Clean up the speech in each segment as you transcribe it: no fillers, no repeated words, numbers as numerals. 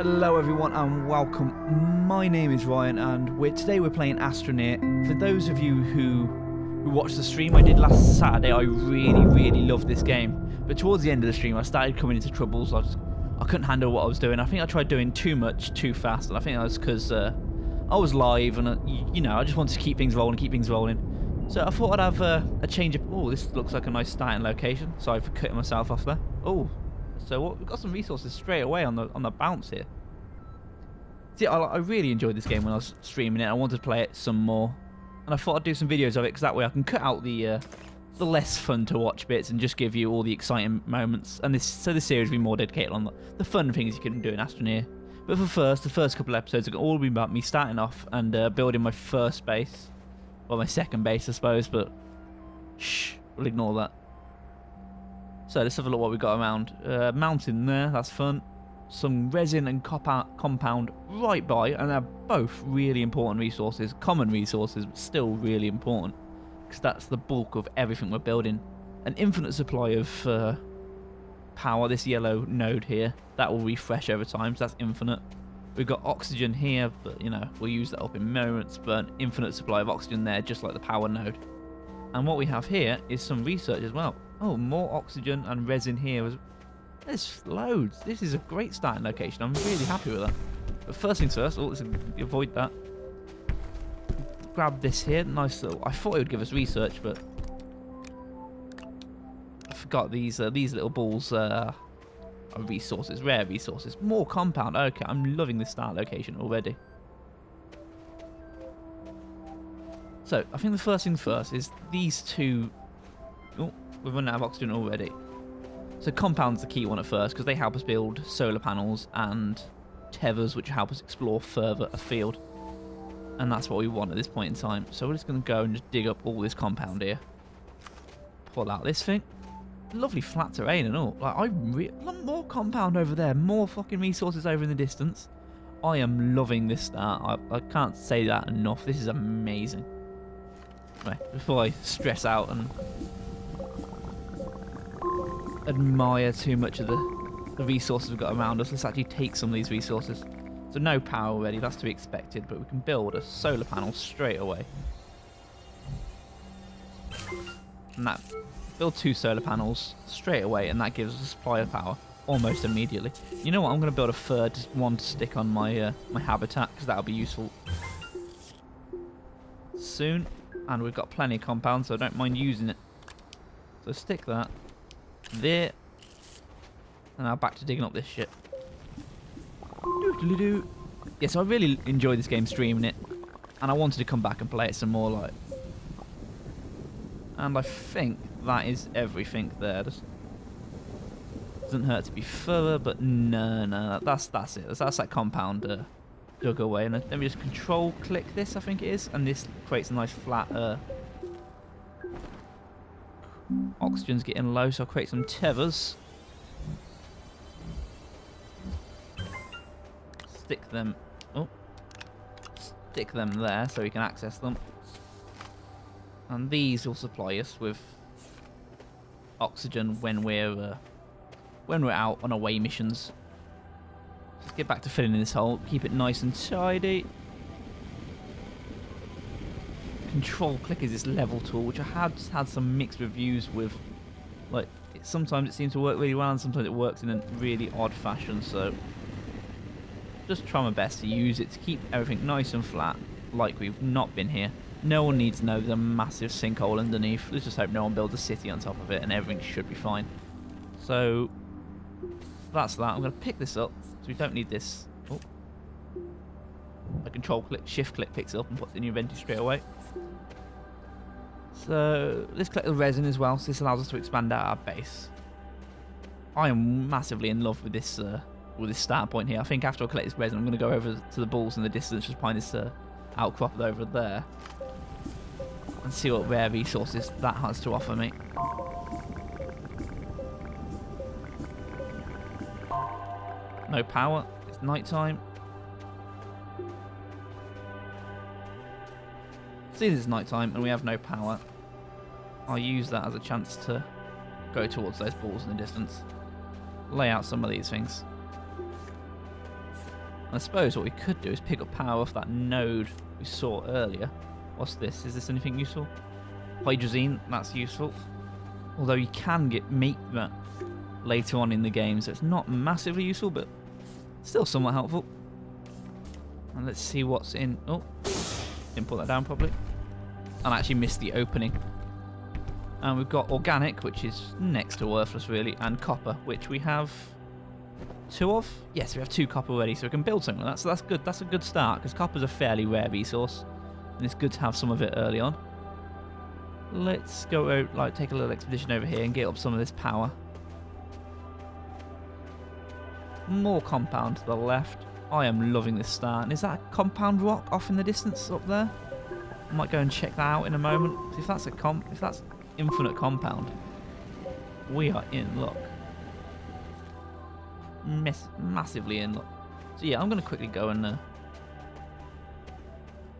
Hello everyone and welcome. My name is Ryan and today we're playing Astroneer. For those of you who watched the stream I did last Saturday, I really loved this game. But towards the end of the stream I started coming into troubles. I couldn't handle what I was doing. I think I tried doing too much too fast, and I think that was because I was live and I just wanted to keep things rolling. So I thought I'd have a change of... Oh, this looks like a nice starting location. Sorry for cutting myself off there. Oh. So we've got some resources straight away on the bounce here. See, I really enjoyed this game when I was streaming it. I wanted to play it some more, and I thought I'd do some videos of it because that way I can cut out the less fun to watch bits and just give you all the exciting moments. And this series will be more dedicated on the fun things you can do in Astroneer. But the first couple of episodes are all be about me starting off and building my first base, well, my second base, I suppose. But shh, we'll ignore that. So let's have a look what we've got around. Mountain there, that's fun. Some resin and compound right by, and they're both really important resources. Common resources, but still really important. Because that's the bulk of everything we're building. An infinite supply of power, this yellow node here. That will refresh over time, so that's infinite. We've got oxygen here, but we'll use that up in moments. But an infinite supply of oxygen there, just like the power node. And what we have here is some research as well. Oh, more oxygen and resin here. There's loads. This is a great starting location. I'm really happy with that. But first things first, let's avoid that. Grab this here. Nice little... I thought it would give us research, but I forgot these little balls are resources, rare resources. More compound. Okay, I'm loving this start location already. So, I think the first thing first is these two... Oh, we've run out of oxygen already. So compound's the key one at first, because they help us build solar panels and tethers, which help us explore further afield. And that's what we want at this point in time. So we're just going to go and just dig up all this compound here. Pull out this thing. Lovely flat terrain and all. Like, more compound over there. More fucking resources over in the distance. I am loving this start. I can't say that enough. This is amazing. Right, before I stress out and admire too much of the resources we've got around us, let's actually take some of these resources. So no power already, that's to be expected, but we can build a solar panel straight away. And that, build 2 solar panels straight away, and that gives us a supply of power almost immediately. You know what, I'm going to build a third one to stick on my my habitat, because that'll be useful soon. And we've got plenty of compounds, so I don't mind using it. So stick that there. And now back to digging up this shit. Yeah, so I really enjoyed this game streaming it. And I wanted to come back and play it some more, like. And I think that is everything there. Just doesn't hurt to be further, but no, that's it. That's that compound dug away. And let me just control click this, I think it is, and this creates a nice flat oxygen's getting low, so I'll create some tethers. Stick them there so we can access them. And these will supply us with oxygen when we're out on away missions. Let's get back to filling in this hole. Keep it nice and tidy. Control click is this level tool, which I have just had some mixed reviews with. Like, sometimes it seems to work really well, and sometimes it works in a really odd fashion. So, just try my best to use it to keep everything nice and flat, like we've not been here. No one needs to know there's a massive sinkhole underneath. Let's just hope no one builds a city on top of it, and everything should be fine. So, that's that. I'm going to pick this up. So we don't need this. Oh. I control click, shift click picks it up and puts it in your inventory straight away. So let's collect the resin as well. So this allows us to expand out our base. I am massively in love with this start point here. I think after I collect this resin, I'm going to go over to the balls in the distance, just find this outcrop over there, and see what rare resources that has to offer me. No power. It's night time. Since it's night time and we have no power, I'll use that as a chance to go towards those balls in the distance. Lay out some of these things. I suppose what we could do is pick up power off that node we saw earlier. What's this? Is this anything useful? Hydrazine, that's useful. Although you can make that later on in the game, so it's not massively useful, but still somewhat helpful. And let's see what's in... Oh, didn't put that down properly. And I actually missed the opening. And we've got organic, which is next to worthless really, and copper, which we have 2 of. Yes, we have 2 copper already, so we can build something like that. So that's good. That's a good start, because copper's a fairly rare resource, and it's good to have some of it early on. Let's go out, like, take a little expedition over here and get up some of this power. More compound to the left. I am loving this start. And is that a compound rock off in the distance up there? I might go and check that out in a moment. If that's if that's infinite compound, we are in luck. Massively in luck. So yeah, I'm going to quickly go and... I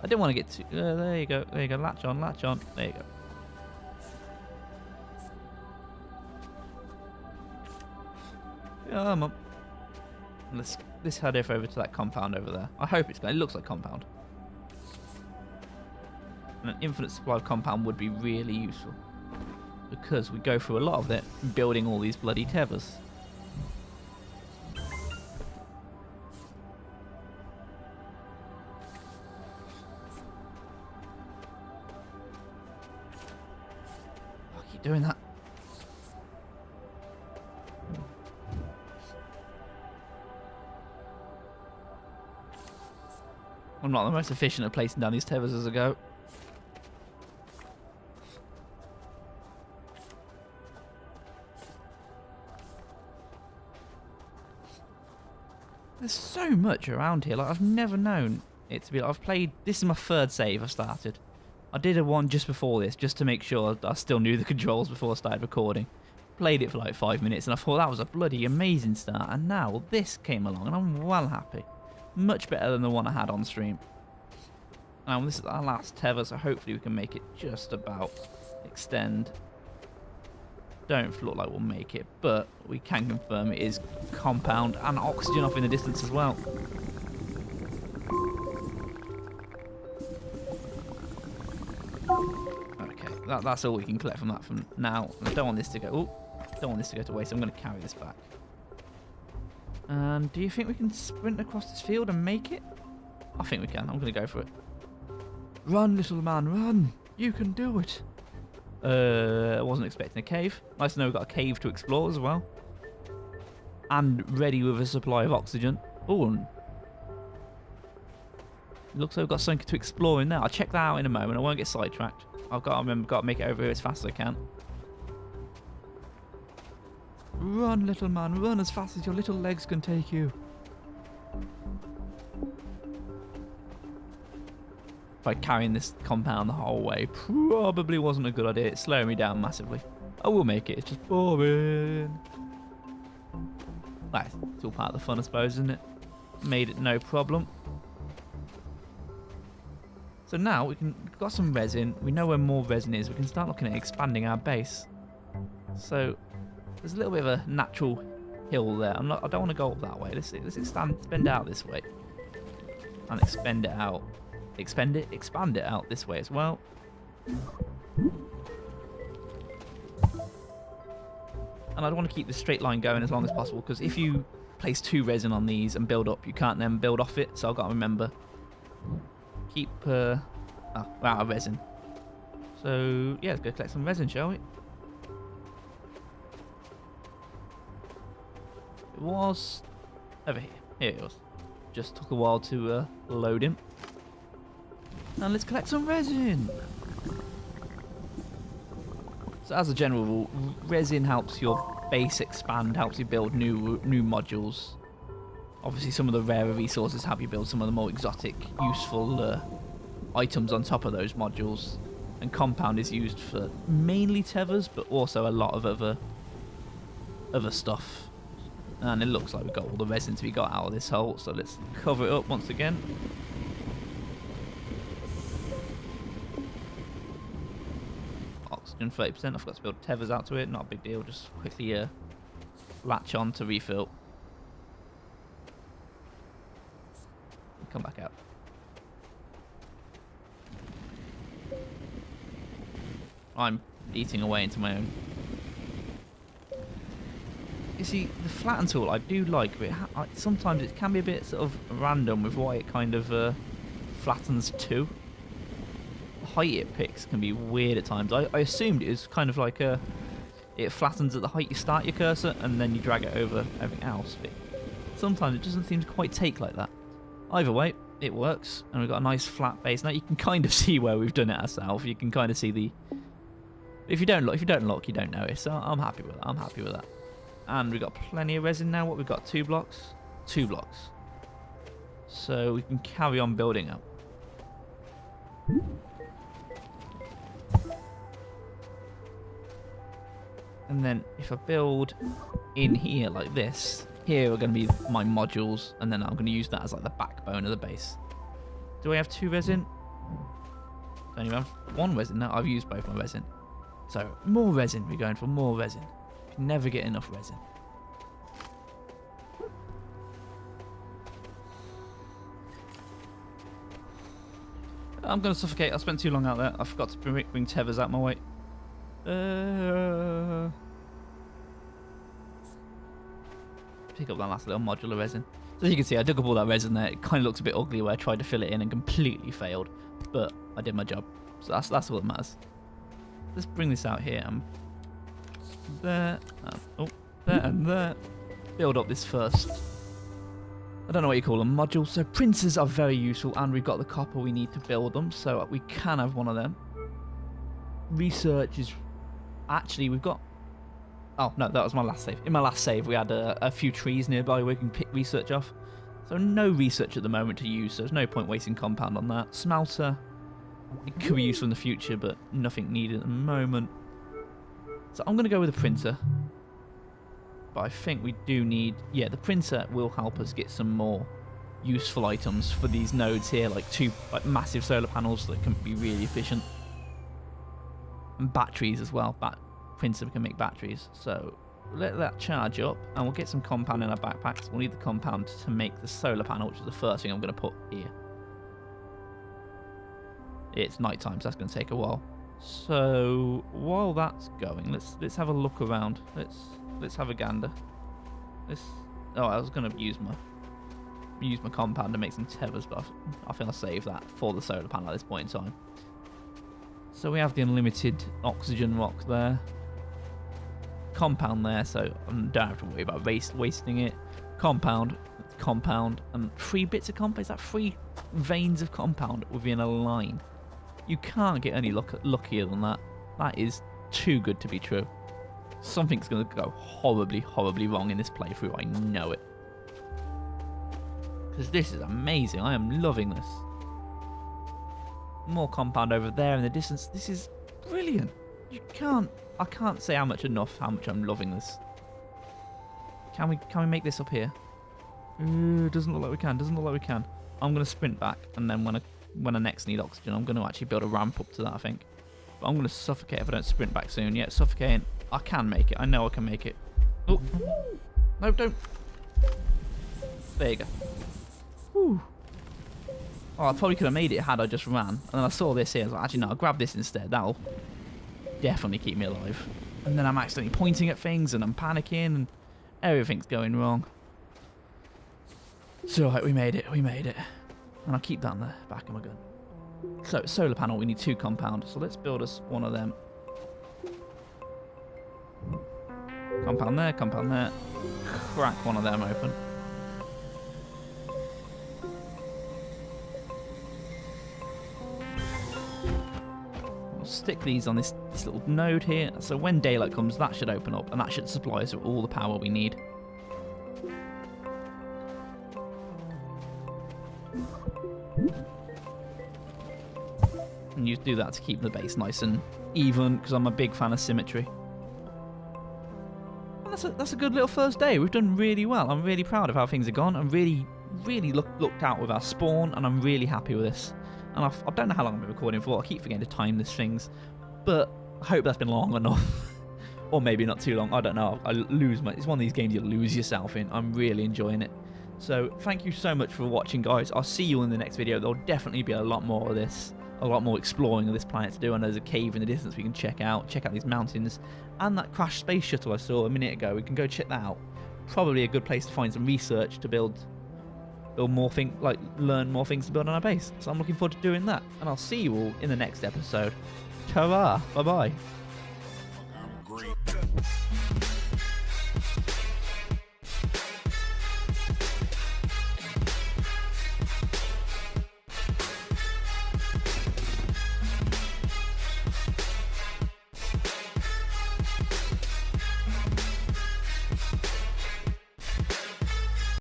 didn't want to get too... there you go. There you go. Latch on, latch on. There you go. Come on. Let's head over to that compound over there. I hope it's going. It looks like compound. And an infinite supply of compound would be really useful, because we go through a lot of it building all these bloody tethers. I keep doing that. I'm not the most efficient at placing down these tethers as I go. There's so much around here. Like, I've never known it to be. Like, I've played. This is my 3rd save I've started. I did a one just before this, just to make sure I still knew the controls before I started recording. Played it for like 5 minutes, and I thought that was a bloody amazing start. And now this came along, and I'm well happy. Much better than the one I had on stream. And this is our last tether, so hopefully we can make it just about extend. Don't look like we'll make it, but we can confirm it is compound and oxygen off in the distance as well. Okay, that's all we can collect from that from now. I don't want this to go. Oh, don't want this to go to waste. I'm going to carry this back. And do you think we can sprint across this field and make it? I think we can. I'm going to go for it. Run, little man, run! You can do it. I wasn't expecting a cave. Nice to know we've got a cave to explore as well. And ready with a supply of oxygen. Oh, looks like we've got something to explore in there. I'll check that out in a moment. I won't get sidetracked. I've got to remember, got to make it over here as fast as I can. Run, little man, run as fast as your little legs can take you. By carrying this compound the whole way probably wasn't a good idea. It's slowing me down massively. I will make it. It's just boring. Right, it's all part of the fun, I suppose, isn't it? Made it no problem. So now we've got some resin. We know where more resin is. We can start looking at expanding our base. So there's a little bit of a natural hill there. I don't want to go up that way. Let's expand out this way and expand it out. Expand it out this way as well. And I'd want to keep the straight line going as long as possible, because if you place 2 resin on these and build up, you can't then build off it. So I've got to remember, keep out of resin. So yeah, let's go collect some resin, shall we? It was over here. Here it was. Just took a while to load him. Now let's collect some resin. So as a general rule, resin helps your base expand, helps you build new modules. Obviously some of the rarer resources help you build some of the more exotic, useful items on top of those modules. And compound is used for mainly tethers, but also a lot of other stuff. And it looks like we've got all the resin to be got out of this hole, so let's cover it up once again. Oxygen 30%, I forgot to build tethers out to it, not a big deal, just quickly latch on to refill. come back out. I'm eating away into my own. You see, the flatten tool I do like, but sometimes it can be a bit sort of random with why it kind of flattens too. The height it picks can be weird at times. I assumed it was kind of like it flattens at the height you start your cursor and then you drag it over everything else. But sometimes it doesn't seem to quite take like that. Either way, it works, and we've got a nice flat base. Now you can kind of see where we've done it ourselves. You can kind of see the. If you don't look, you don't notice. So I'm happy with that. I'm happy with that. And we've got plenty of resin now. What we've got? 2 blocks. 2 blocks. So we can carry on building up. And then if I build in here like this, here are going to be my modules, and then I'm going to use that as like the backbone of the base. Do I have 2 resin? Don't even have 1 resin. No, I've used both my resin. So more resin. We're going for more resin. You can never get enough resin. I'm going to suffocate. I spent too long out there. I forgot to bring tethers out my way. Pick up that last little modular resin. So as you can see, I dug up all that resin there. It kind of looks a bit ugly where I tried to fill it in and completely failed. But I did my job. So that's all that matters. Let's bring this out here. There. Oh, there and there. Build up this first. I don't know what you call them. Modules. So printers are very useful, and we've got the copper we need to build them. So we can have one of them. Research is... Actually, we've got... Oh, no, that was my last save. In my last save, we had a few trees nearby where we can pick research off. So no research at the moment to use, so there's no point wasting compound on that. Smelter, it could be useful in the future, but nothing needed at the moment. So I'm going to go with a printer. But I think we do need... Yeah, the printer will help us get some more useful items for these nodes here, like 2 massive solar panels that can be really efficient. And batteries as well. Printer can make batteries, so let that charge up and we'll get some compound in our backpacks. We'll need the compound to make the solar panel, which is the first thing I'm going to put here. It's night time, so that's going to take a while. So while that's going, let's have a look around. Let's have a gander. Oh, I was going to use my compound to make some tethers, but I think I'll save that for the solar panel at this point in time. So we have the unlimited oxygen rock there. Compound there, so I don't have to worry about wasting it. Compound, and 3 bits of compound. Is that 3 veins of compound within a line? You can't get any luckier than that. That is too good to be true. Something's going to go horribly, horribly wrong in this playthrough. I know it. Because this is amazing. I am loving this. More compound over there in the distance. This is brilliant. I can't say how much I'm loving this. Can we make this up here? Doesn't look like we can. I'm gonna sprint back, and then when I next need oxygen, I'm gonna actually build a ramp up to that, I think. But I'm gonna suffocate if I don't sprint back soon. Yeah, suffocating. I can make it. I know I can make it. Oh no, don't. There you go. Whew. Oh, I probably could have made it had I just ran. And then I saw this here. I was like, actually, no, I'll grab this instead. That'll definitely keep me alive. And then I'm accidentally pointing at things and I'm panicking and everything's going wrong. So, right, we made it. And I'll keep that in the back of my gun. So, solar panel, we need 2 compound. So let's build us one of them. Compound there. Crack one of them open. Stick these on this little node here, so when daylight comes that should open up and that should supply us with all the power we need. And you do that to keep the base nice and even, because I'm a big fan of symmetry. And that's a good little first day. We've done really well. I'm really proud of how things have gone. I'm really looked out with our spawn, and I'm really happy with this. And I don't know how long I've been recording for. I keep forgetting to time these things. But I hope that's been long enough. Or maybe not too long. I don't know. It's one of these games you lose yourself in. I'm really enjoying it. So thank you so much for watching, guys. I'll see you in the next video. There'll definitely be a lot more of this, a lot more exploring of this planet to do. And there's a cave in the distance we can check out these mountains, and that crashed space shuttle I saw a minute ago. We can go check that out. Probably a good place to find some research to build more things, like learn more things to build on our base. So I'm looking forward to doing that, and I'll see you all in the next episode. Ta-ra, bye bye.